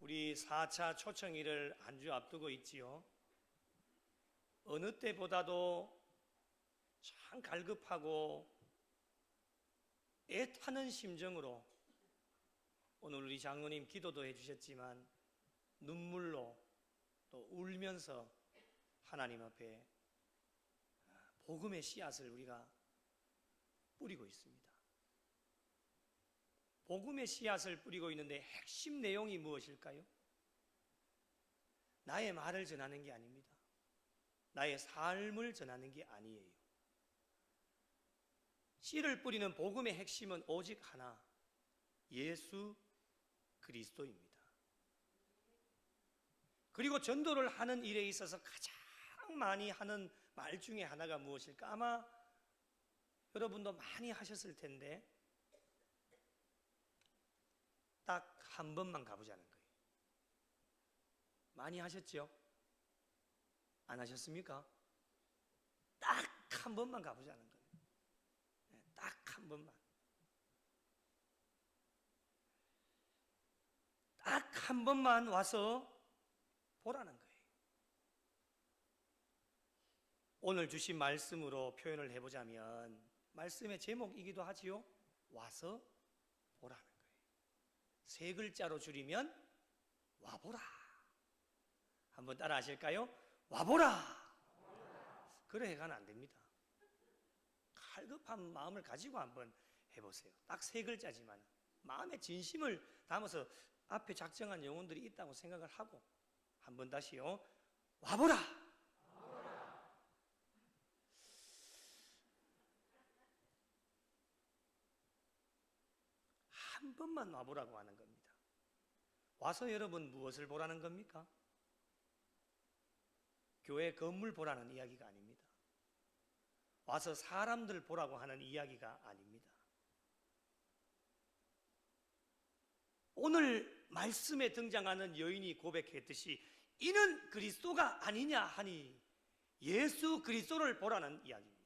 우리 4차 초청일을 한 주 앞두고 있지요. 어느 때보다도 참 갈급하고 애타는 심정으로 오늘 우리 장로님 기도도 해주셨지만 눈물로 또 울면서 하나님 앞에 복음의 씨앗을 우리가 뿌리고 있습니다. 복음의 씨앗을 뿌리고 있는데 핵심 내용이 무엇일까요? 나의 말을 전하는 게 아닙니다. 나의 삶을 전하는 게 아니에요. 씨를 뿌리는 복음의 핵심은 오직 하나, 예수 그리스도입니다. 그리고 전도를 하는 일에 있어서 가장 많이 하는 말 중에 하나가 무엇일까? 아마 여러분도 많이 하셨을 텐데 딱 한 번만 가보자는 거예요. 많이 하셨죠? 안 하셨습니까? 딱 한 번만 가보자는 거예요. 딱 한 번만. 딱 한 번만 와서 보라는 거예요. 오늘 주신 말씀으로 표현을 해보자면 말씀의 제목이기도 하지요. 와서 보라는 거예요. 세 글자로 줄이면 와보라. 한번 따라 하실까요? 와보라. 그래 해가는 안 됩니다. 갈급한 마음을 가지고 한번 해보세요. 딱 세 글자지만 마음의 진심을 담아서 앞에 작정한 영혼들이 있다고 생각을 하고 한번 다시요. 와보라. 한 번만 와보라고 하는 겁니다. 와서 여러분 무엇을 보라는 겁니까? 교회 건물 보라는 이야기가 아닙니다. 와서 사람들 보라고 하는 이야기가 아닙니다. 오늘 말씀에 등장하는 여인이 고백했듯이 이는 그리스도가 아니냐 하니 예수 그리스도를 보라는 이야기입니다.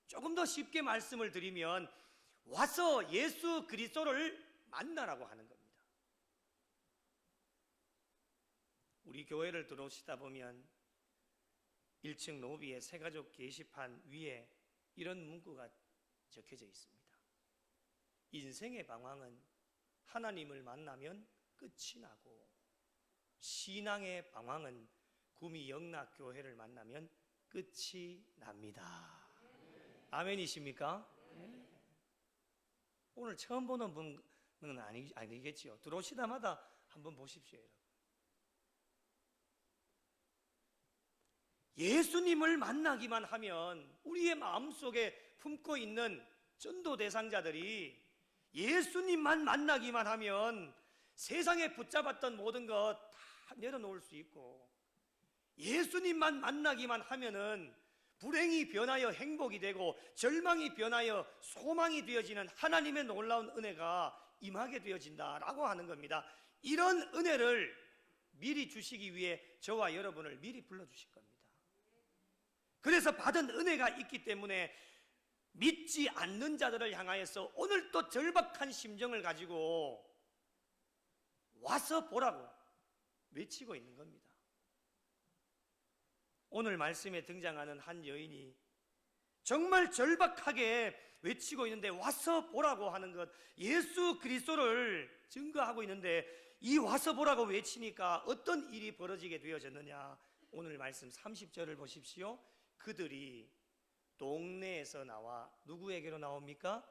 조금 더 쉽게 말씀을 드리면 와서 예수 그리스도를 만나라고 하는 겁니다. 우리 교회를 들어오시다 보면 1층 로비의 새가족 게시판 위에 이런 문구가 적혀져 있습니다. 인생의 방황은 하나님을 만나면 끝이 나고 신앙의 방황은 구미 영락교회를 만나면 끝이 납니다. 아멘이십니까? 오늘 처음 보는 분은 아니겠지요. 들어오시다마다 한번 보십시오, 여러분. 예수님을 만나기만 하면 우리의 마음속에 품고 있는 전도 대상자들이 예수님만 만나기만 하면 세상에 붙잡았던 모든 것 다 내려놓을 수 있고 예수님만 만나기만 하면은 불행이 변하여 행복이 되고 절망이 변하여 소망이 되어지는 하나님의 놀라운 은혜가 임하게 되어진다라고 하는 겁니다. 이런 은혜를 미리 주시기 위해 저와 여러분을 미리 불러주신 겁니다. 그래서 받은 은혜가 있기 때문에 믿지 않는 자들을 향하여서 오늘 또 절박한 심정을 가지고 와서 보라고 외치고 있는 겁니다. 오늘 말씀에 등장하는 한 여인이 정말 절박하게 외치고 있는데 와서 보라고 하는 것, 예수 그리스도를 증거하고 있는데 이 와서 보라고 외치니까 어떤 일이 벌어지게 되어졌느냐. 오늘 말씀 30절을 보십시오. 그들이 동네에서 나와 누구에게로 나옵니까?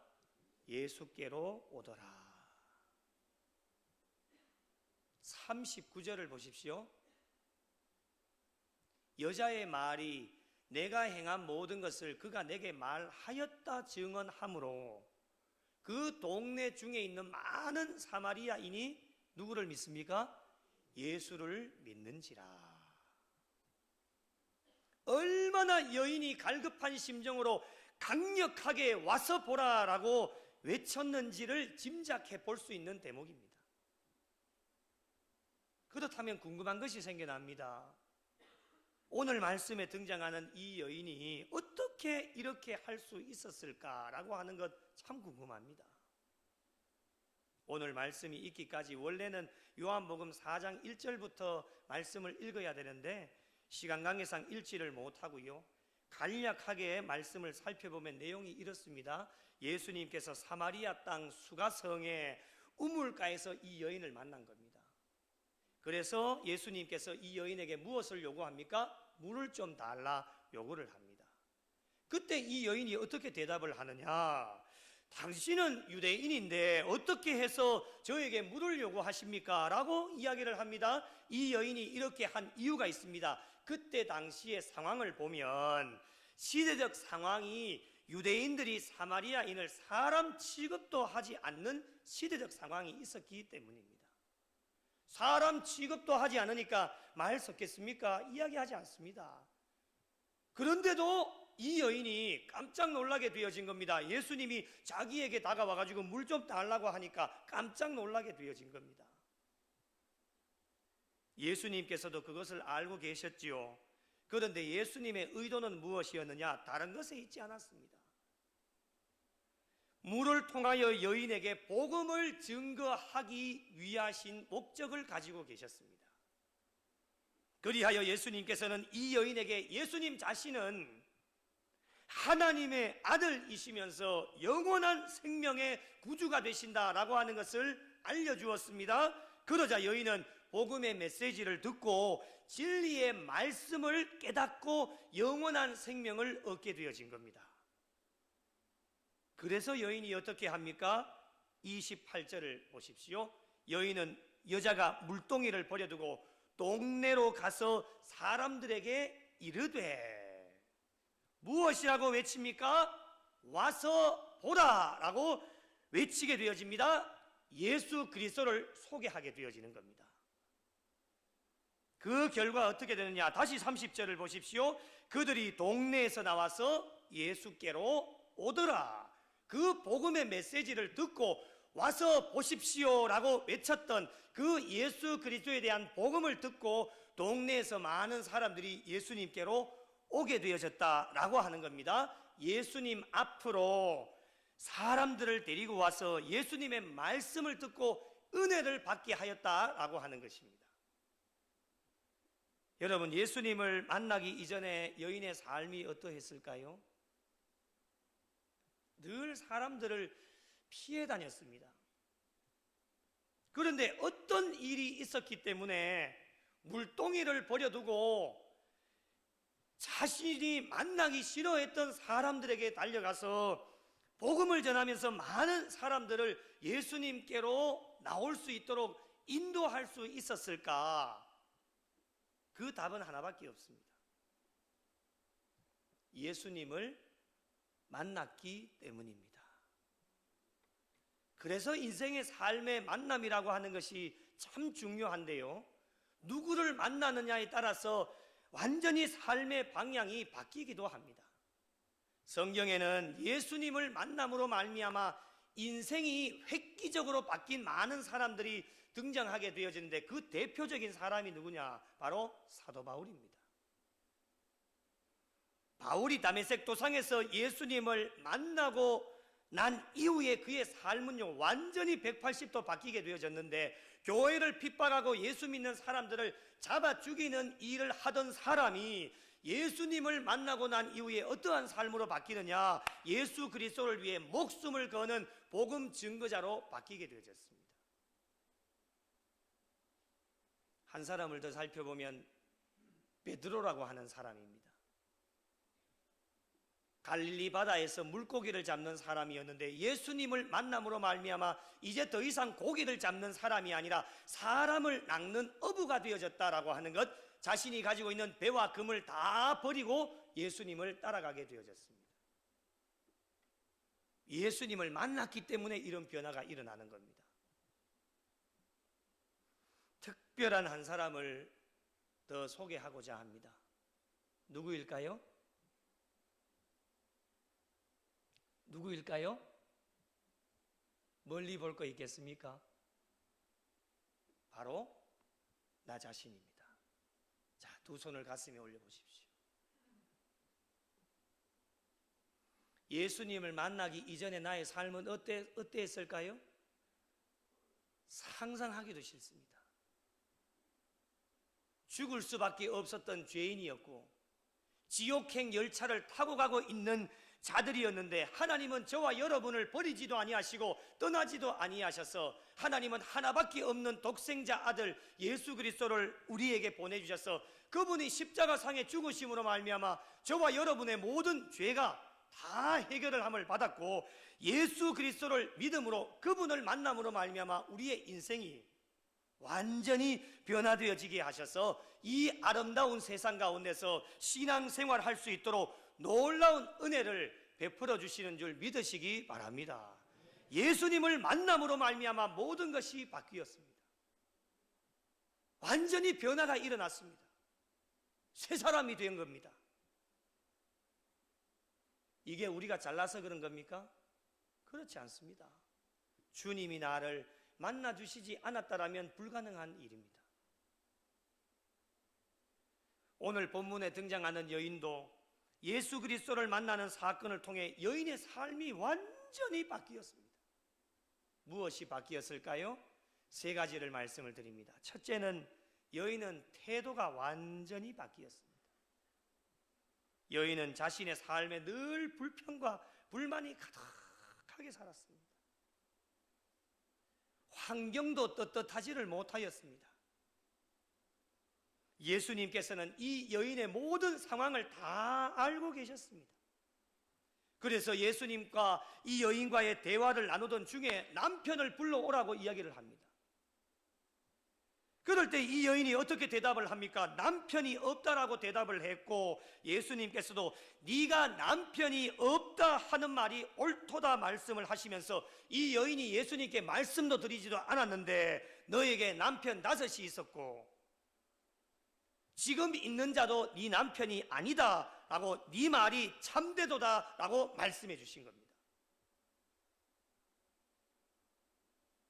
예수께로 오더라. 39절을 보십시오. 여자의 말이 내가 행한 모든 것을 그가 내게 말하였다 증언하므로 그 동네 중에 있는 많은 사마리아인이 누구를 믿습니까? 예수를 믿는지라. 얼마나 여인이 갈급한 심정으로 강력하게 와서 보라라고 외쳤는지를 짐작해 볼 수 있는 대목입니다. 그렇다면 궁금한 것이 생겨납니다. 오늘 말씀에 등장하는 이 여인이 어떻게 이렇게 할 수 있었을까라고 하는 것 참 궁금합니다. 오늘 말씀이 있기까지 원래는 요한복음 4장 1절부터 말씀을 읽어야 되는데 시간 관계상 읽지를 못하고요, 간략하게 말씀을 살펴보면 내용이 이렇습니다. 예수님께서 사마리아 땅 수가성의 우물가에서 이 여인을 만난 겁니다. 그래서 예수님께서 이 여인에게 무엇을 요구합니까? 물을 좀 달라 요구를 합니다. 그때 이 여인이 어떻게 대답을 하느냐? 당신은 유대인인데 어떻게 해서 저에게 물을 요구하십니까? 라고 이야기를 합니다. 이 여인이 이렇게 한 이유가 있습니다. 그때 당시의 상황을 보면 시대적 상황이 유대인들이 사마리아인을 사람 취급도 하지 않는 시대적 상황이 있었기 때문입니다. 사람 취급도 하지 않으니까 말 섞겠습니까? 이야기하지 않습니다. 그런데도 이 여인이 깜짝 놀라게 되어진 겁니다. 예수님이 자기에게 다가와가지고 물 좀 달라고 하니까 깜짝 놀라게 되어진 겁니다. 예수님께서도 그것을 알고 계셨지요. 그런데 예수님의 의도는 무엇이었느냐? 다른 것에 있지 않았습니다. 물을 통하여 여인에게 복음을 증거하기 위하신 목적을 가지고 계셨습니다. 그리하여 예수님께서는 이 여인에게 예수님 자신은 하나님의 아들이시면서 영원한 생명의 구주가 되신다라고 하는 것을 알려주었습니다. 그러자 여인은 복음의 메시지를 듣고 진리의 말씀을 깨닫고 영원한 생명을 얻게 되어진 겁니다. 그래서 여인이 어떻게 합니까? 28절을 보십시오. 여인은 여자가 물동이를 버려두고 동네로 가서 사람들에게 이르되 무엇이라고 외칩니까? 와서 보라 라고 외치게 되어집니다. 예수 그리스도를 소개하게 되어지는 겁니다. 그 결과 어떻게 되느냐? 다시 30절을 보십시오. 그들이 동네에서 나와서 예수께로 오더라. 그 복음의 메시지를 듣고 와서 보십시오 라고 외쳤던 그 예수 그리스도에 대한 복음을 듣고 동네에서 많은 사람들이 예수님께로 오게 되어졌다라고 하는 겁니다. 예수님 앞으로 사람들을 데리고 와서 예수님의 말씀을 듣고 은혜를 받게 하였다라고 하는 것입니다. 여러분, 예수님을 만나기 이전에 여인의 삶이 어떠했을까요? 늘 사람들을 피해 다녔습니다. 그런데 어떤 일이 있었기 때문에 물동이를 버려두고 자신이 만나기 싫어했던 사람들에게 달려가서 복음을 전하면서 많은 사람들을 예수님께로 나올 수 있도록 인도할 수 있었을까? 그 답은 하나밖에 없습니다. 예수님을 만났기 때문입니다. 그래서 인생의 삶의 만남이라고 하는 것이 참 중요한데요, 누구를 만나느냐에 따라서 완전히 삶의 방향이 바뀌기도 합니다. 성경에는 예수님을 만남으로 말미암아 인생이 획기적으로 바뀐 많은 사람들이 등장하게 되어지는데 그 대표적인 사람이 누구냐? 바로 사도 바울입니다. 바울이 다메섹 도상에서 예수님을 만나고 난 이후에 그의 삶은요 완전히 180도 바뀌게 되어졌는데, 교회를 핍박하고 예수 믿는 사람들을 잡아 죽이는 일을 하던 사람이 예수님을 만나고 난 이후에 어떠한 삶으로 바뀌느냐? 예수 그리스도를 위해 목숨을 거는 복음 증거자로 바뀌게 되어졌습니다. 한 사람을 더 살펴보면 베드로라고 하는 사람입니다. 갈릴리 바다에서 물고기를 잡는 사람이었는데 예수님을 만남으로 말미암아 이제 더 이상 고기를 잡는 사람이 아니라 사람을 낚는 어부가 되어졌다라고 하는 것, 자신이 가지고 있는 배와 금을 다 버리고 예수님을 따라가게 되어졌습니다. 예수님을 만났기 때문에 이런 변화가 일어나는 겁니다. 특별한 한 사람을 더 소개하고자 합니다. 누구일까요? 누구일까요? 멀리 볼 거 있겠습니까? 바로 나 자신입니다. 자, 두 손을 가슴에 올려보십시오. 예수님을 만나기 이전에 나의 삶은 어땠을까요? 상상하기도 싫습니다. 죽을 수밖에 없었던 죄인이었고 지옥행 열차를 타고 가고 있는 자들이었는데 하나님은 저와 여러분을 버리지도 아니하시고 떠나지도 아니하셔서 하나님은 하나밖에 없는 독생자 아들 예수 그리스도를 우리에게 보내주셔서 그분이 십자가상에 죽으심으로 말미암아 저와 여러분의 모든 죄가 다 해결을 함을 받았고 예수 그리스도를 믿음으로 그분을 만남으로 말미암아 우리의 인생이 완전히 변화되어지게 하셔서 이 아름다운 세상 가운데서 신앙생활할 수 있도록 놀라운 은혜를 베풀어 주시는 줄 믿으시기 바랍니다. 예수님을 만남으로 말미암아 모든 것이 바뀌었습니다. 완전히 변화가 일어났습니다. 새 사람이 된 겁니다. 이게 우리가 잘나서 그런 겁니까? 그렇지 않습니다. 주님이 나를 만나 주시지 않았다라면 불가능한 일입니다. 오늘 본문에 등장하는 여인도 예수 그리스도를 만나는 사건을 통해 여인의 삶이 완전히 바뀌었습니다. 무엇이 바뀌었을까요? 세 가지를 말씀을 드립니다. 첫째는 여인은 태도가 완전히 바뀌었습니다. 여인은 자신의 삶에 늘 불평과 불만이 가득하게 살았습니다. 환경도 떳떳하지를 못하였습니다. 예수님께서는 이 여인의 모든 상황을 다 알고 계셨습니다. 그래서 예수님과 이 여인과의 대화를 나누던 중에 남편을 불러오라고 이야기를 합니다. 그럴 때 이 여인이 어떻게 대답을 합니까? 남편이 없다라고 대답을 했고 예수님께서도 네가 남편이 없다 하는 말이 옳도다 말씀을 하시면서 이 여인이 예수님께 말씀도 드리지도 않았는데 너에게 남편 5이 있었고 지금 있는 자도 네 남편이 아니다 라고 네 말이 참되도다 라고 말씀해 주신 겁니다.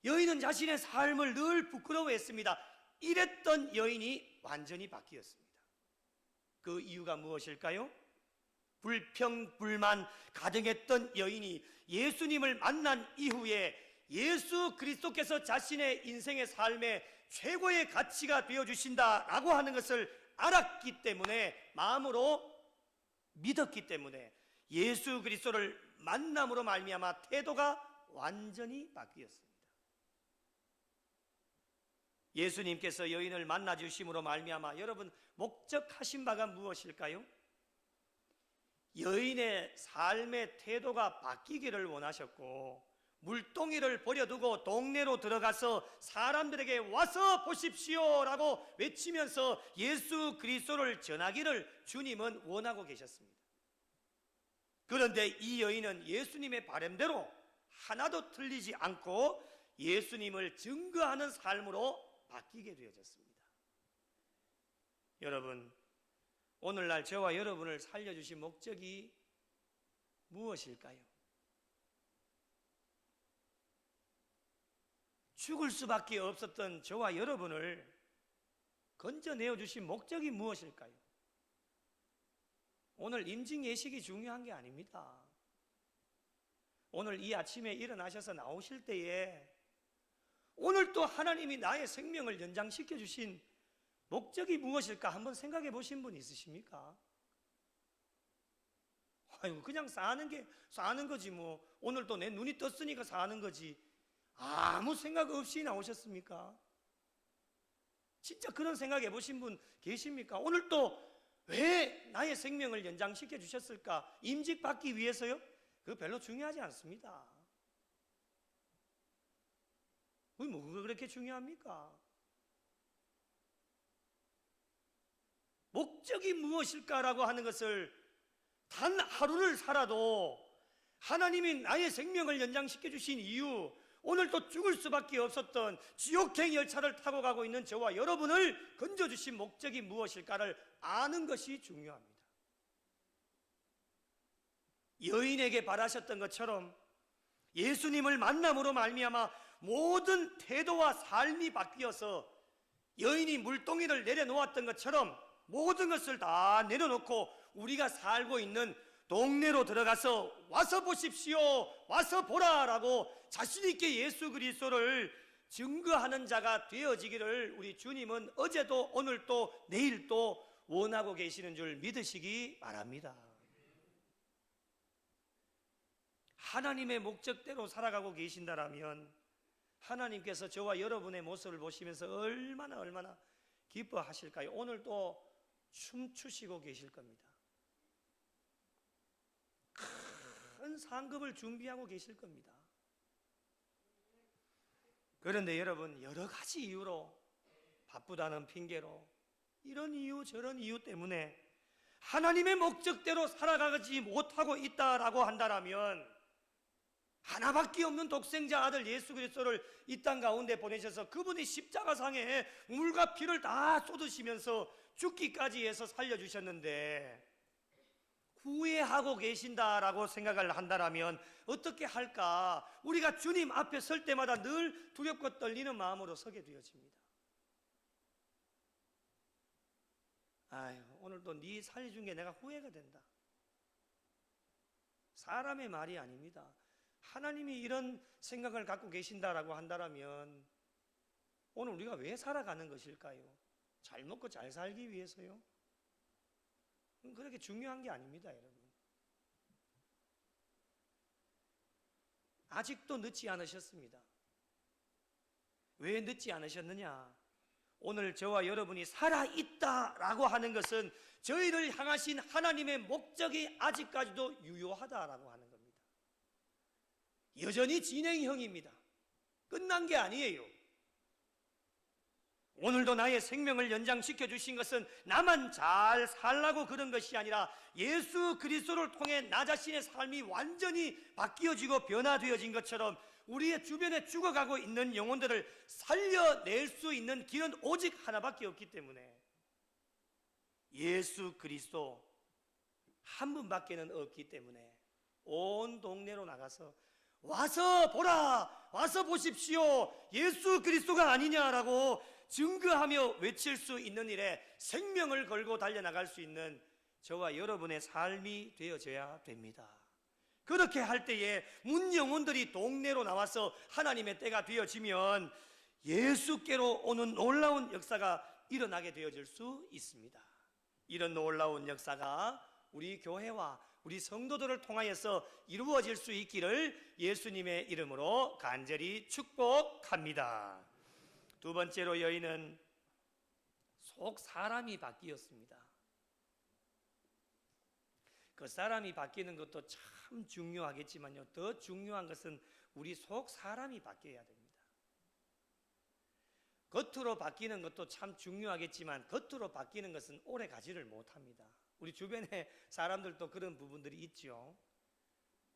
여인은 자신의 삶을 늘 부끄러워했습니다. 이랬던 여인이 완전히 바뀌었습니다. 그 이유가 무엇일까요? 불평, 불만 가득했던 여인이 예수님을 만난 이후에 예수 그리스도께서 자신의 인생의 삶에 최고의 가치가 되어주신다라고 하는 것을 알았기 때문에 마음으로 믿었기 때문에 예수 그리스도를 만남으로 말미암아 태도가 완전히 바뀌었습니다. 예수님께서 여인을 만나 주심으로 말미암아 여러분 목적하신 바가 무엇일까요? 여인의 삶의 태도가 바뀌기를 원하셨고 물동이를 버려두고 동네로 들어가서 사람들에게 와서 보십시오 라고 외치면서 예수 그리스도를 전하기를 주님은 원하고 계셨습니다. 그런데 이 여인은 예수님의 바람대로 하나도 틀리지 않고 예수님을 증거하는 삶으로 바뀌게 되어졌습니다. 여러분, 오늘날 저와 여러분을 살려주신 목적이 무엇일까요? 죽을 수밖에 없었던 저와 여러분을 건져내어 주신 목적이 무엇일까요? 오늘 임직 예식이 중요한 게 아닙니다. 오늘 이 아침에 일어나셔서 나오실 때에 오늘 또 하나님이 나의 생명을 연장시켜 주신 목적이 무엇일까 한번 생각해 보신 분 있으십니까? 아이고 그냥 사는 거지 뭐. 오늘 또 내 눈이 떴으니까 사는 거지. 아무 생각 없이 나오셨습니까? 진짜 그런 생각해 보신 분 계십니까? 오늘 또 왜 나의 생명을 연장시켜 주셨을까? 임직 받기 위해서요? 그거 별로 중요하지 않습니다. 뭐가 그렇게 중요합니까? 목적이 무엇일까라고 하는 것을 단 하루를 살아도 하나님이 나의 생명을 연장시켜 주신 이유, 오늘 또 죽을 수밖에 없었던 지옥행 열차를 타고 가고 있는 저와 여러분을 건져주신 목적이 무엇일까를 아는 것이 중요합니다. 여인에게 바라셨던 것처럼 예수님을 만남으로 말미암아 모든 태도와 삶이 바뀌어서 여인이 물동이를 내려놓았던 것처럼 모든 것을 다 내려놓고 우리가 살고 있는 동네로 들어가서 와서 보십시오, 와서 보라라고 자신 있게 예수 그리스도를 증거하는 자가 되어지기를 우리 주님은 어제도 오늘도 내일도 원하고 계시는 줄 믿으시기 바랍니다. 하나님의 목적대로 살아가고 계신다라면 하나님께서 저와 여러분의 모습을 보시면서 얼마나 기뻐하실까요? 오늘도 춤추시고 계실 겁니다. 큰 상급을 준비하고 계실 겁니다. 그런데 여러분, 여러 가지 이유로, 바쁘다는 핑계로, 이런 이유 저런 이유 때문에 하나님의 목적대로 살아가지 못하고 있다라고 한다면, 하나밖에 없는 독생자 아들 예수 그리스도를 이 땅 가운데 보내셔서 그분이 십자가상에 물과 피를 다 쏟으시면서 죽기까지 해서 살려주셨는데 후회하고 계신다라고 생각을 한다면 어떻게 할까? 우리가 주님 앞에 설 때마다 늘 두렵고 떨리는 마음으로 서게 되어집니다. 아유, 오늘도 네 살려준 게 내가 후회가 된다. 사람의 말이 아닙니다. 하나님이 이런 생각을 갖고 계신다라고 한다면 오늘 우리가 왜 살아가는 것일까요? 잘 먹고 잘 살기 위해서요? 그렇게 중요한 게 아닙니다, 여러분. 아직도 늦지 않으셨습니다. 왜 늦지 않으셨느냐? 오늘 저와 여러분이 살아있다라고 하는 것은 저희를 향하신 하나님의 목적이 아직까지도 유효하다라고 하는 겁니다. 여전히 진행형입니다. 끝난 게 아니에요. 오늘도 나의 생명을 연장시켜 주신 것은 나만 잘 살라고 그런 것이 아니라 예수 그리스도를 통해 나 자신의 삶이 완전히 바뀌어지고 변화되어진 것처럼 우리의 주변에 죽어가고 있는 영혼들을 살려낼 수 있는 길은 오직 하나밖에 없기 때문에 예수 그리스도 한 분밖에는 없기 때문에 온 동네로 나가서 와서 보라, 와서 보십시오, 예수 그리스도가 아니냐라고 증거하며 외칠 수 있는 일에 생명을 걸고 달려나갈 수 있는 저와 여러분의 삶이 되어져야 됩니다. 그렇게 할 때에 문 영혼들이 동네로 나와서 하나님의 때가 되어지면 예수께로 오는 놀라운 역사가 일어나게 되어질 수 있습니다. 이런 놀라운 역사가 우리 교회와 우리 성도들을 통하여서 이루어질 수 있기를 예수님의 이름으로 간절히 축복합니다. 두 번째로 여인은 속 사람이 바뀌었습니다. 그 사람이 바뀌는 것도 참 중요하겠지만요, 더 중요한 것은 우리 속 사람이 바뀌어야 됩니다. 겉으로 바뀌는 것도 참 중요하겠지만 겉으로 바뀌는 것은 오래 가지를 못합니다. 우리 주변에 사람들도 그런 부분들이 있죠.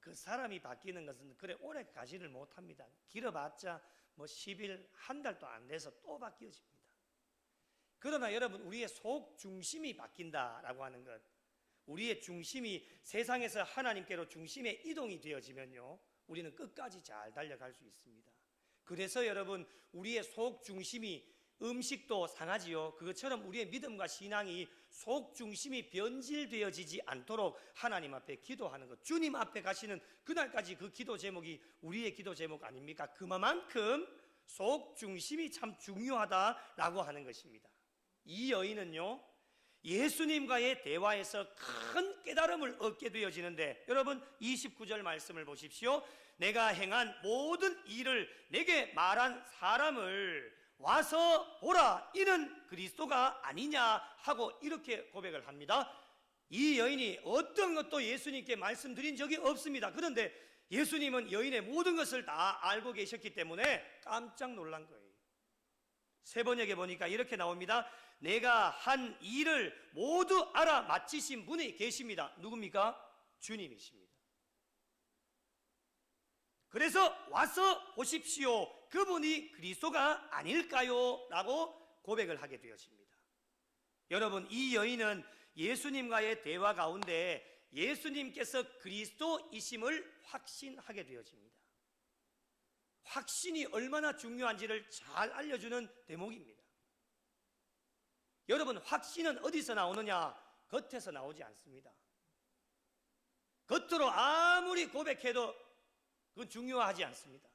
그 사람이 바뀌는 것은 그래 오래 가지를 못합니다. 길어봤자 뭐 10일, 한 달도 안 돼서 또 바뀌어집니다. 그러나 여러분, 우리의 속 중심이 바뀐다라고 하는 것, 우리의 중심이 세상에서 하나님께로 중심의 이동이 되어지면요, 우리는 끝까지 잘 달려갈 수 있습니다. 그래서 여러분, 우리의 속 중심이, 음식도 상하지요. 그것처럼 우리의 믿음과 신앙이 속 중심이 변질되어지지 않도록 하나님 앞에 기도하는 것, 주님 앞에 가시는 그날까지 그 기도 제목이 우리의 기도 제목 아닙니까? 그만큼 속 중심이 참 중요하다라고 하는 것입니다. 이 여인은요, 예수님과의 대화에서 큰 깨달음을 얻게 되어지는데, 여러분 29절 말씀을 보십시오. 내가 행한 모든 일을 내게 말한 사람을 와서 보라, 이는 그리스도가 아니냐 하고 이렇게 고백을 합니다. 이 여인이 어떤 것도 예수님께 말씀드린 적이 없습니다. 그런데 예수님은 여인의 모든 것을 다 알고 계셨기 때문에 깜짝 놀란 거예요. 세 번역에 보니까 이렇게 나옵니다. 내가 한 일을 모두 알아 마치신 분이 계십니다. 누굽니까? 주님이십니다. 그래서 와서 보십시오, 그분이 그리스도가 아닐까요? 라고 고백을 하게 되었습니다. 여러분, 이 여인은 예수님과의 대화 가운데 예수님께서 그리스도이심을 확신하게 되어집니다. 확신이 얼마나 중요한지를 잘 알려주는 대목입니다. 여러분, 확신은 어디서 나오느냐? 겉에서 나오지 않습니다. 겉으로 아무리 고백해도 그건 중요하지 않습니다.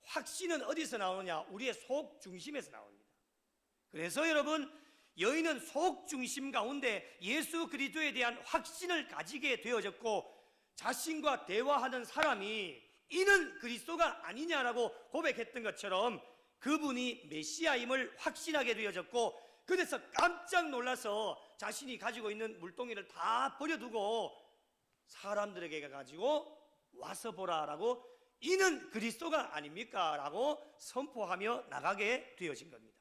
확신은 어디서 나오느냐? 우리의 속 중심에서 나옵니다. 그래서 여러분, 여인은 속 중심 가운데 예수 그리스도에 대한 확신을 가지게 되어졌고, 자신과 대화하는 사람이 이는 그리스도가 아니냐라고 고백했던 것처럼 그분이 메시아임을 확신하게 되어졌고, 그래서 깜짝 놀라서 자신이 가지고 있는 물동이를 다 버려두고 사람들에게 가지고 와서 보라라고, 이는 그리스도가 아닙니까? 라고 선포하며 나가게 되어진 겁니다.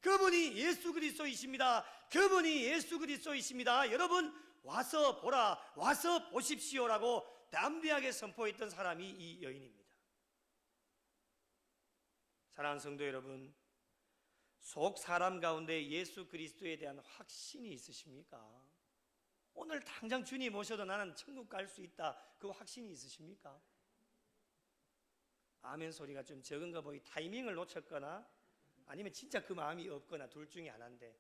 그분이 예수 그리스도이십니다. 그분이 예수 그리스도이십니다. 여러분, 와서 보라, 와서 보십시오라고 담대하게 선포했던 사람이 이 여인입니다. 사랑하는 성도 여러분, 속 사람 가운데 예수 그리스도에 대한 확신이 있으십니까? 오늘 당장 주님 오셔도 나는 천국 갈 수 있다, 그 확신이 있으십니까? 아멘 소리가 좀 적은 거 보이 타이밍을 놓쳤거나 아니면 진짜 그 마음이 없거나 둘 중에 하나인데,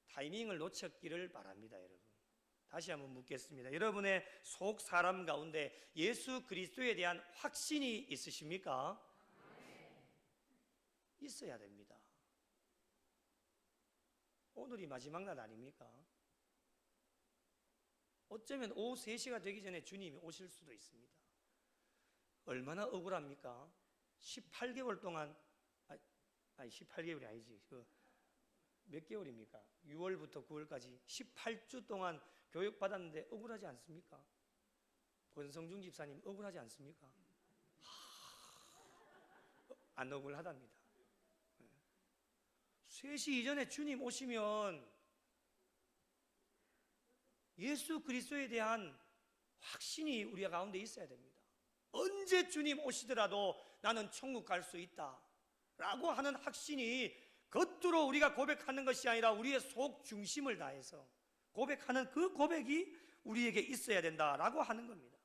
타이밍을 놓쳤기를 바랍니다. 여러분, 다시 한번 묻겠습니다. 여러분의 속 사람 가운데 예수 그리스도에 대한 확신이 있으십니까? 있어야 됩니다. 오늘이 마지막 날 아닙니까? 어쩌면 오후 3시가 되기 전에 주님이 오실 수도 있습니다. 얼마나 억울합니까? 18개월 동안, 아니 18개월이 아니지, 몇 개월입니까? 6월부터 9월까지 18주 동안 교육받았는데 억울하지 않습니까? 권성중 집사님 억울하지 않습니까? 안 억울하답니다. 3시 이전에 주님 오시면 예수 그리스도에 대한 확신이 우리 가운데 있어야 됩니다. 언제 주님 오시더라도 나는 천국 갈 수 있다 라고 하는 확신이 겉으로 우리가 고백하는 것이 아니라 우리의 속 중심을 다해서 고백하는 그 고백이 우리에게 있어야 된다라고 하는 겁니다.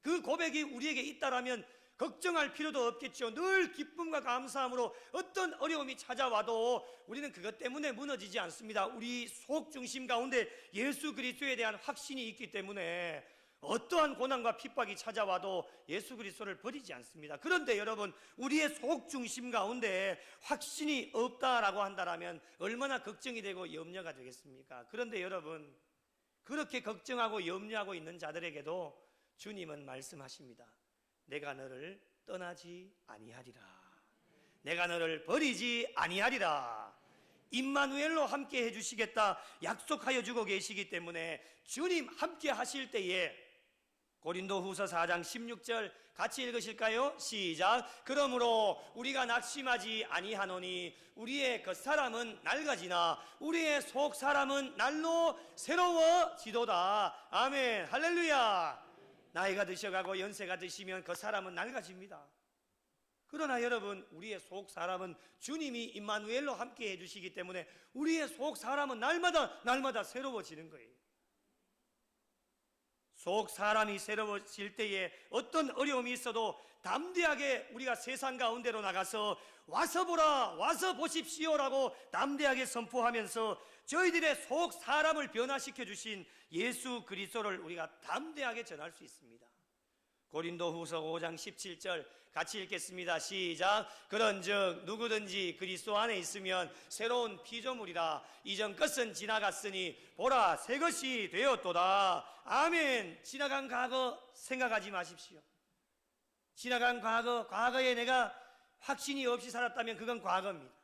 그 고백이 우리에게 있다라면 걱정할 필요도 없겠죠. 늘 기쁨과 감사함으로 어떤 어려움이 찾아와도 우리는 그것 때문에 무너지지 않습니다. 우리 속 중심 가운데 예수 그리스도에 대한 확신이 있기 때문에 어떠한 고난과 핍박이 찾아와도 예수 그리스도를 버리지 않습니다. 그런데 여러분, 우리의 속 중심 가운데 확신이 없다라고 한다면 얼마나 걱정이 되고 염려가 되겠습니까? 그런데 여러분, 그렇게 걱정하고 염려하고 있는 자들에게도 주님은 말씀하십니다. 내가 너를 떠나지 아니하리라. 내가 너를 버리지 아니하리라. 임마누엘로 함께 해주시겠다 약속하여 주고 계시기 때문에 주님 함께 하실 때에, 고린도후서 4장 16절 같이 읽으실까요? 시작. 그러므로 우리가 낙심하지 아니하노니 우리의 겉사람은 낡아지나 우리의 속사람은 날로 새로워지도다. 아멘, 할렐루야. 나이가 드셔가고 연세가 드시면 겉사람은 낡아집니다. 그러나 여러분, 우리의 속사람은 주님이 임마누엘로 함께 해주시기 때문에 우리의 속사람은 날마다 새로워지는 거예요. 속 사람이 새로워질 때에 어떤 어려움이 있어도 담대하게 우리가 세상 가운데로 나가서 와서 보라, 와서 보십시오라고 담대하게 선포하면서 저희들의 속 사람을 변화시켜 주신 예수 그리스도를 우리가 담대하게 전할 수 있습니다. 고린도후서 5장 17절 같이 읽겠습니다. 시작. 그런즉 누구든지 그리스도 안에 있으면 새로운 피조물이라. 이전 것은 지나갔으니 보라 새 것이 되었도다. 아멘. 지나간 과거 생각하지 마십시오. 지나간 과거에 내가 확신이 없이 살았다면 그건 과거입니다.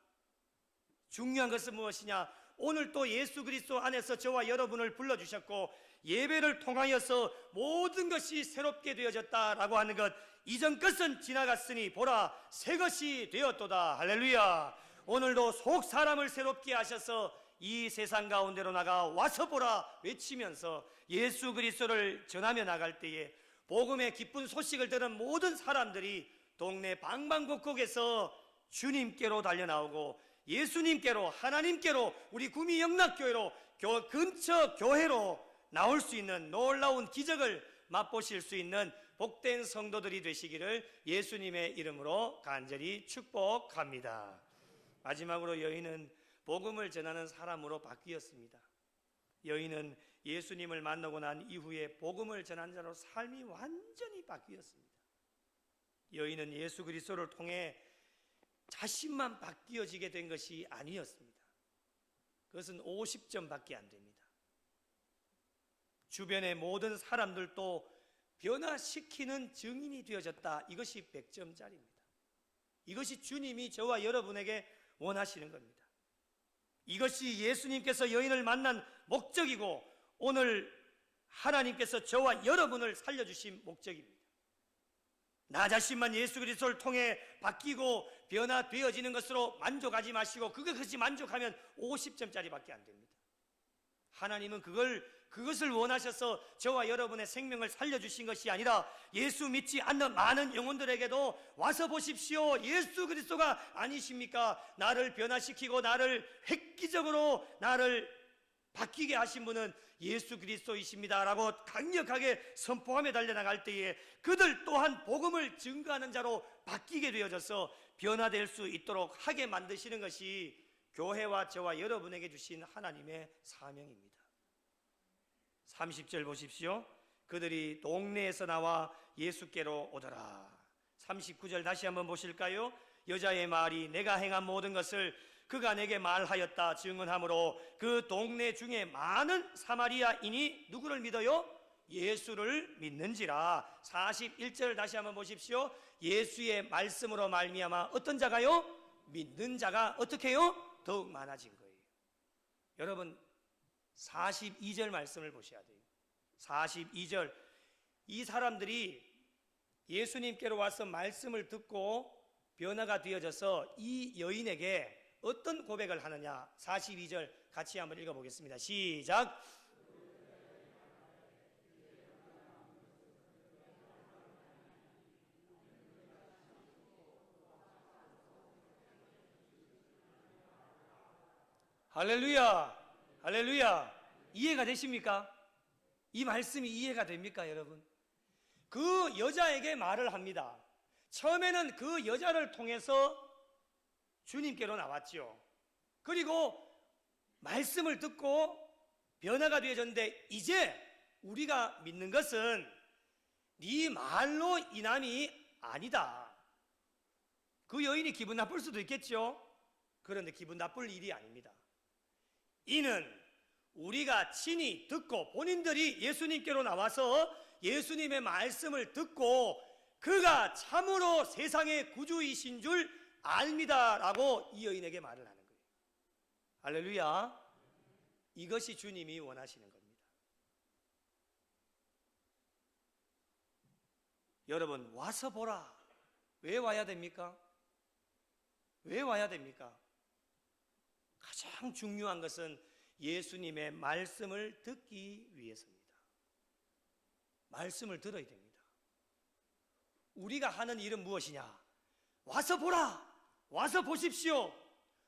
중요한 것은 무엇이냐? 오늘 또 예수 그리스도 안에서 저와 여러분을 불러주셨고 예배를 통하여서 모든 것이 새롭게 되어졌다라고 하는 것, 이전 것은 지나갔으니 보라 새 것이 되었도다. 할렐루야. 오늘도 속 사람을 새롭게 하셔서 이 세상 가운데로 나가 와서 보라 외치면서 예수 그리스도를 전하며 나갈 때에 복음의 기쁜 소식을 들은 모든 사람들이 동네 방방곡곡에서 주님께로 달려나오고 예수님께로, 하나님께로, 우리 구미 영락교회로, 근처 교회로 나올 수 있는 놀라운 기적을 맛보실 수 있는 복된 성도들이 되시기를 예수님의 이름으로 간절히 축복합니다. 마지막으로 여인은 복음을 전하는 사람으로 바뀌었습니다. 여인은 예수님을 만나고 난 이후에 복음을 전한 자로 삶이 완전히 바뀌었습니다. 여인은 예수 그리스도를 통해 자신만 바뀌어지게 된 것이 아니었습니다. 그것은 50점밖에 안 됩니다. 주변의 모든 사람들도 변화시키는 증인이 되어졌다. 이것이 100점짜리입니다. 이것이 주님이 저와 여러분에게 원하시는 겁니다. 이것이 예수님께서 여인을 만난 목적이고 오늘 하나님께서 저와 여러분을 살려주신 목적입니다. 나 자신만 예수 그리스도를 통해 바뀌고 변화되어지는 것으로 만족하지 마시고 그것이 만족하면 50점짜리밖에 안 됩니다. 하나님은 그것을 원하셔서 저와 여러분의 생명을 살려주신 것이 아니라 예수 믿지 않는 많은 영혼들에게도 와서 보십시오. 예수 그리스도가 아니십니까? 나를 변화시키고 나를 획기적으로 나를 바뀌게 하신 분은 예수 그리스도이십니다 라고 강력하게 선포하며 달려나갈 때에 그들 또한 복음을 증거하는 자로 바뀌게 되어져서 변화될 수 있도록 하게 만드시는 것이 교회와 저와 여러분에게 주신 하나님의 사명입니다. 30절 보십시오. 그들이 동네에서 나와 예수께로 오더라. 39절 다시 한번 보실까요? 여자의 말이 내가 행한 모든 것을 그가 내게 말하였다 증언하므로 그 동네 중에 많은 사마리아인이 누구를 믿어요? 예수를 믿는지라. 41절 다시 한번 보십시오. 예수의 말씀으로 말미암아 어떤 자가요? 믿는 자가 어떻게 해요? 더욱 많아진 거예요. 여러분 42절 말씀을 보셔야 돼요. 42절 이 사람들이 예수님께로 와서 말씀을 듣고 변화가 되어져서 이 여인에게 어떤 고백을 하느냐. 42절 같이 한번 읽어보겠습니다. 시작. 할렐루야. 할렐루야. 이해가 되십니까? 이 말씀이 이해가 됩니까, 여러분? 그 여자에게 말을 합니다. 처음에는 그 여자를 통해서 주님께로 나왔죠. 그리고 말씀을 듣고 변화가 되어졌는데 이제 우리가 믿는 것은 네 말로 인함이 아니다. 그 여인이 기분 나쁠 수도 있겠죠. 그런데 기분 나쁠 일이 아닙니다. 이는 우리가 친히 듣고 본인들이 예수님께로 나와서 예수님의 말씀을 듣고 그가 참으로 세상의 구주이신 줄 압니다 라고 이 여인에게 말을 하는 거예요. 할렐루야. 이것이 주님이 원하시는 겁니다. 여러분 와서 보라. 왜 와야 됩니까? 왜 와야 됩니까? 가장 중요한 것은 예수님의 말씀을 듣기 위해서입니다. 말씀을 들어야 됩니다. 우리가 하는 일은 무엇이냐? 와서 보라. 와서 보십시오.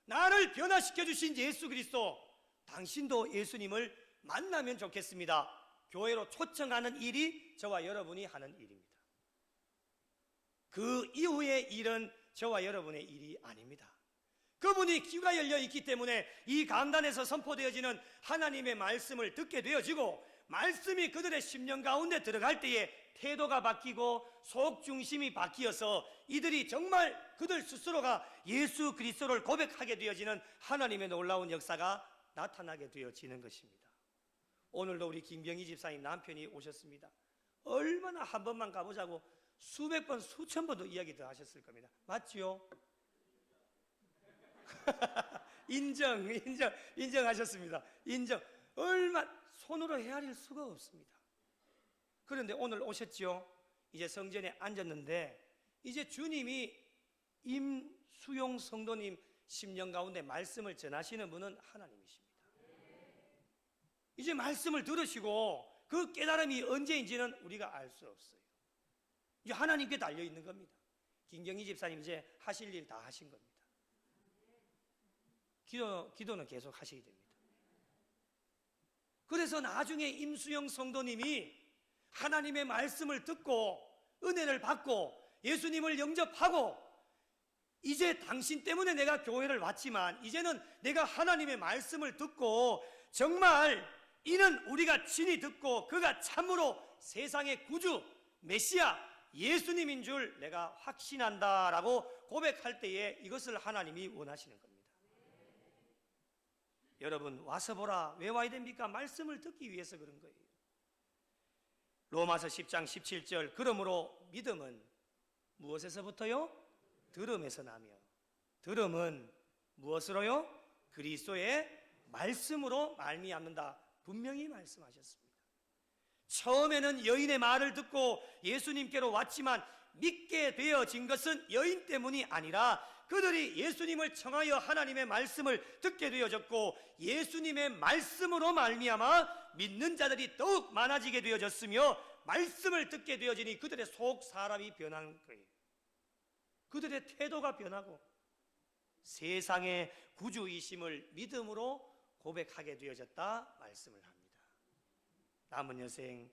나를 변화시켜 주신 예수 그리스도, 당신도 예수님을 만나면 좋겠습니다. 교회로 초청하는 일이 저와 여러분이 하는 일입니다. 그 이후의 일은 저와 여러분의 일이 아닙니다. 그분이 귀가 열려 있기 때문에 이 강단에서 선포되어지는 하나님의 말씀을 듣게 되어지고 말씀이 그들의 심령 가운데 들어갈 때에 태도가 바뀌고 속 중심이 바뀌어서 이들이 정말 그들 스스로가 예수 그리스도를 고백하게 되어지는 하나님의 놀라운 역사가 나타나게 되어지는 것입니다. 오늘도 우리 김병희 집사님 남편이 오셨습니다. 얼마나 한 번만 가보자고 수백 번 수천 번도 이야기 더 하셨을 겁니다. 맞지요? 인정하셨습니다. 인정. 얼마 손으로 헤아릴 수가 없습니다. 그런데 오늘 오셨죠? 이제 성전에 앉았는데 이제 주님이 임수용 성도님 심령 가운데 말씀을 전하시는 분은 하나님이십니다. 이제 말씀을 들으시고 그 깨달음이 언제인지는 우리가 알 수 없어요. 이제 하나님께 달려 있는 겁니다. 김경희 집사님 이제 하실 일 다 하신 겁니다. 기도는 계속 하셔야 됩니다. 그래서 나중에 임수영 성도님이 하나님의 말씀을 듣고 은혜를 받고 예수님을 영접하고 이제 당신 때문에 내가 교회를 왔지만 이제는 내가 하나님의 말씀을 듣고 정말 이는 우리가 친히 듣고 그가 참으로 세상의 구주 메시아 예수님인 줄 내가 확신한다라고 고백할 때에 이것을 하나님이 원하시는 겁니다. 여러분, 와서 보라. 왜 와야 됩니까? 말씀을 듣기 위해서 그런 거예요. 로마서 10장 17절, 그러므로 믿음은 무엇에서부터요? 들음에서 나며, 들음은 무엇으로요? 그리스도의 말씀으로 말미암는다. 분명히 말씀하셨습니다. 처음에는 여인의 말을 듣고 예수님께로 왔지만 믿게 되어진 것은 여인 때문이 아니라 그들이 예수님을 청하여 하나님의 말씀을 듣게 되어졌고, 예수님의 말씀으로 말미암아 믿는 자들이 더욱 많아지게 되어졌으며, 말씀을 듣게 되어지니 그들의 속 사람이 변한 거예요. 그들의 태도가 변하고 세상의 구주이심을 믿음으로 고백하게 되어졌다 말씀을 합니다. 남은 여생,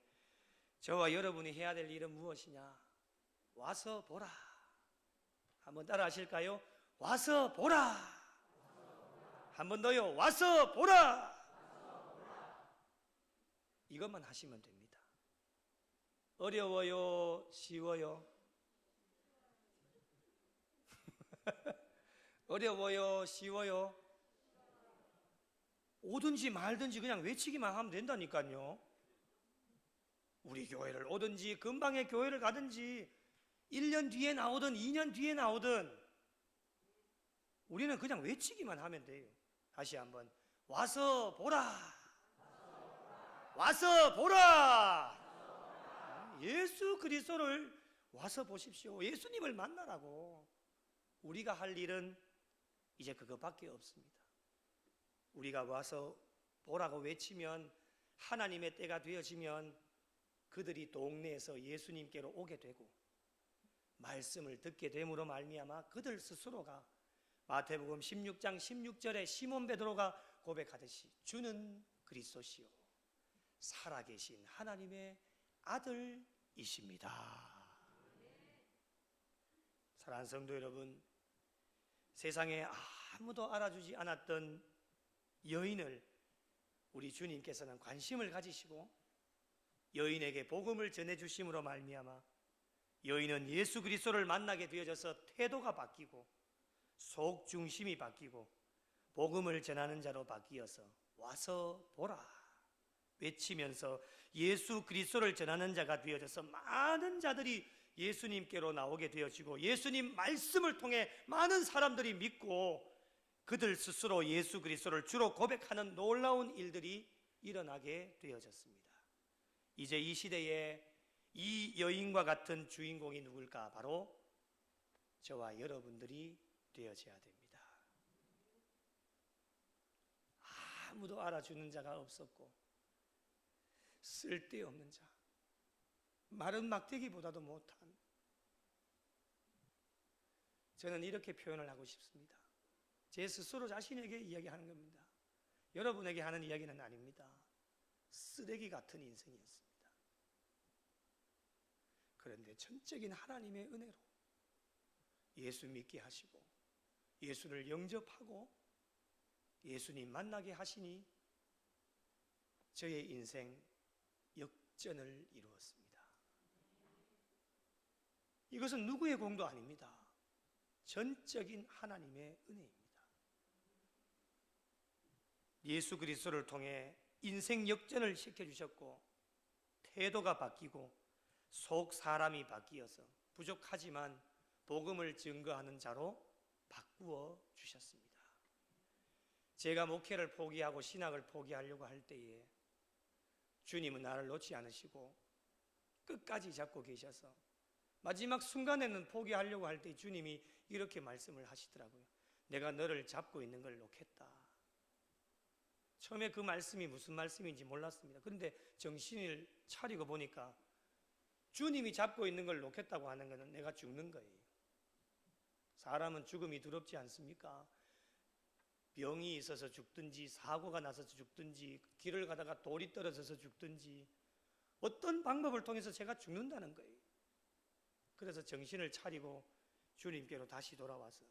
저와 여러분이 해야 될 일은 무엇이냐? 와서 보라. 한번 따라 하실까요? 와서 보라. 한 번 더요. 와서 보라. 이것만 하시면 됩니다. 어려워요? 쉬워요? 어려워요? 쉬워요? 오든지 말든지 그냥 외치기만 하면 된다니까요. 우리 교회를 오든지 근방의 교회를 가든지 1년 뒤에 나오든 2년 뒤에 나오든 우리는 그냥 외치기만 하면 돼요. 다시 한번, 와서 보라. 와서 보라. 예수 그리스도를 와서 보십시오. 예수님을 만나라고. 우리가 할 일은 이제 그것밖에 없습니다. 우리가 와서 보라고 외치면, 하나님의 때가 되어지면 그들이 동네에서 예수님께로 오게 되고 말씀을 듣게 됨으로 말미암아 그들 스스로가 마태복음 16장 16절에 시몬 베드로가 고백하듯이 주는 그리스도시요 살아계신 하나님의 아들이십니다. 사랑하는 성도 여러분, 세상에 아무도 알아주지 않았던 여인을 우리 주님께서는 관심을 가지시고 여인에게 복음을 전해주심으로 말미암아 여인은 예수 그리스도를 만나게 되어져서 태도가 바뀌고 속 중심이 바뀌고 복음을 전하는 자로 바뀌어서 와서 보라 외치면서 예수 그리스도를 전하는 자가 되어져서 많은 자들이 예수님께로 나오게 되어지고 예수님 말씀을 통해 많은 사람들이 믿고 그들 스스로 예수 그리스도를 주로 고백하는 놀라운 일들이 일어나게 되어졌습니다. 이제 이 시대에 이 여인과 같은 주인공이 누굴까? 바로 저와 여러분들이 되어져야 됩니다. 아무도 알아주는 자가 없었고 쓸데없는 자, 마른 막대기보다도 못한, 저는 이렇게 표현을 하고 싶습니다. 제 스스로 자신에게 이야기하는 겁니다. 여러분에게 하는 이야기는 아닙니다. 쓰레기 같은 인생이었습니다. 그런데 전적인 하나님의 은혜로 예수 믿게 하시고 예수를 영접하고 예수님 만나게 하시니 저의 인생 역전을 이루었습니다. 이것은 누구의 공도 아닙니다. 전적인 하나님의 은혜입니다. 예수 그리스도를 통해 인생 역전을 시켜주셨고 태도가 바뀌고 속 사람이 바뀌어서 부족하지만 복음을 증거하는 자로 바꾸어 주셨습니다. 제가 목회를 포기하고 신학을 포기하려고 할 때에 주님은 나를 놓지 않으시고 끝까지 잡고 계셔서 마지막 순간에는 포기하려고 할 때 주님이 이렇게 말씀을 하시더라고요. 내가 너를 잡고 있는 걸 놓겠다. 처음에 그 말씀이 무슨 말씀인지 몰랐습니다. 그런데 정신을 차리고 보니까 주님이 잡고 있는 걸 놓겠다고 하는 것은 내가 죽는 거예요. 사람은 죽음이 두렵지 않습니까? 병이 있어서 죽든지 사고가 나서 죽든지 길을 가다가 돌이 떨어져서 죽든지 어떤 방법을 통해서 제가 죽는다는 거예요. 그래서 정신을 차리고 주님께로 다시 돌아와서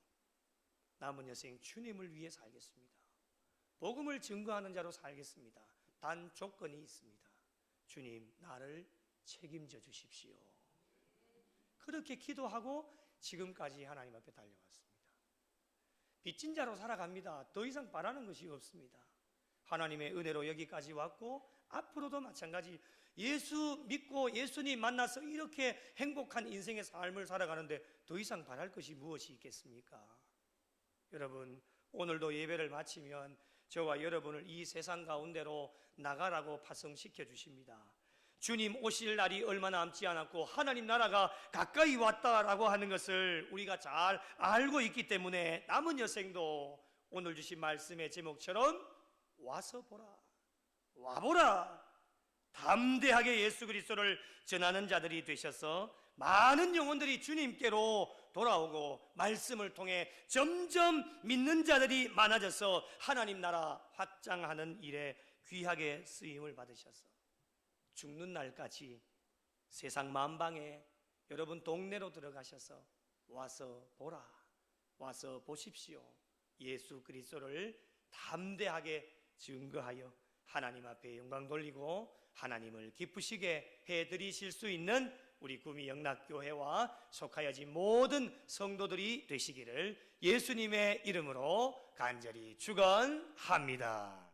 남은 여생 주님을 위해 살겠습니다. 복음을 증거하는 자로 살겠습니다. 단 조건이 있습니다. 주님, 나를 책임져 주십시오. 그렇게 기도하고 지금까지 하나님 앞에 달려왔습니다. 빚진 자로 살아갑니다. 더 이상 바라는 것이 없습니다. 하나님의 은혜로 여기까지 왔고 앞으로도 마찬가지. 예수 믿고 예수님 만나서 이렇게 행복한 인생의 삶을 살아가는데 더 이상 바랄 것이 무엇이 있겠습니까? 여러분, 오늘도 예배를 마치면 저와 여러분을 이 세상 가운데로 나가라고 파송시켜 주십니다. 주님 오실 날이 얼마 남지 않았고 하나님 나라가 가까이 왔다라고 하는 것을 우리가 잘 알고 있기 때문에 남은 여생도 오늘 주신 말씀의 제목처럼 와서 보라, 와보라, 담대하게 예수 그리스도를 전하는 자들이 되셔서 많은 영혼들이 주님께로 돌아오고 말씀을 통해 점점 믿는 자들이 많아져서 하나님 나라 확장하는 일에 귀하게 쓰임을 받으셔서 죽는 날까지 세상 만방에 여러분 동네로 들어가셔서 와서 보라, 와서 보십시오. 예수 그리스도를 담대하게 증거하여 하나님 앞에 영광 돌리고 하나님을 기쁘시게 해드리실 수 있는 우리 구미 영락교회와 속하여진 모든 성도들이 되시기를 예수님의 이름으로 간절히 축원합니다.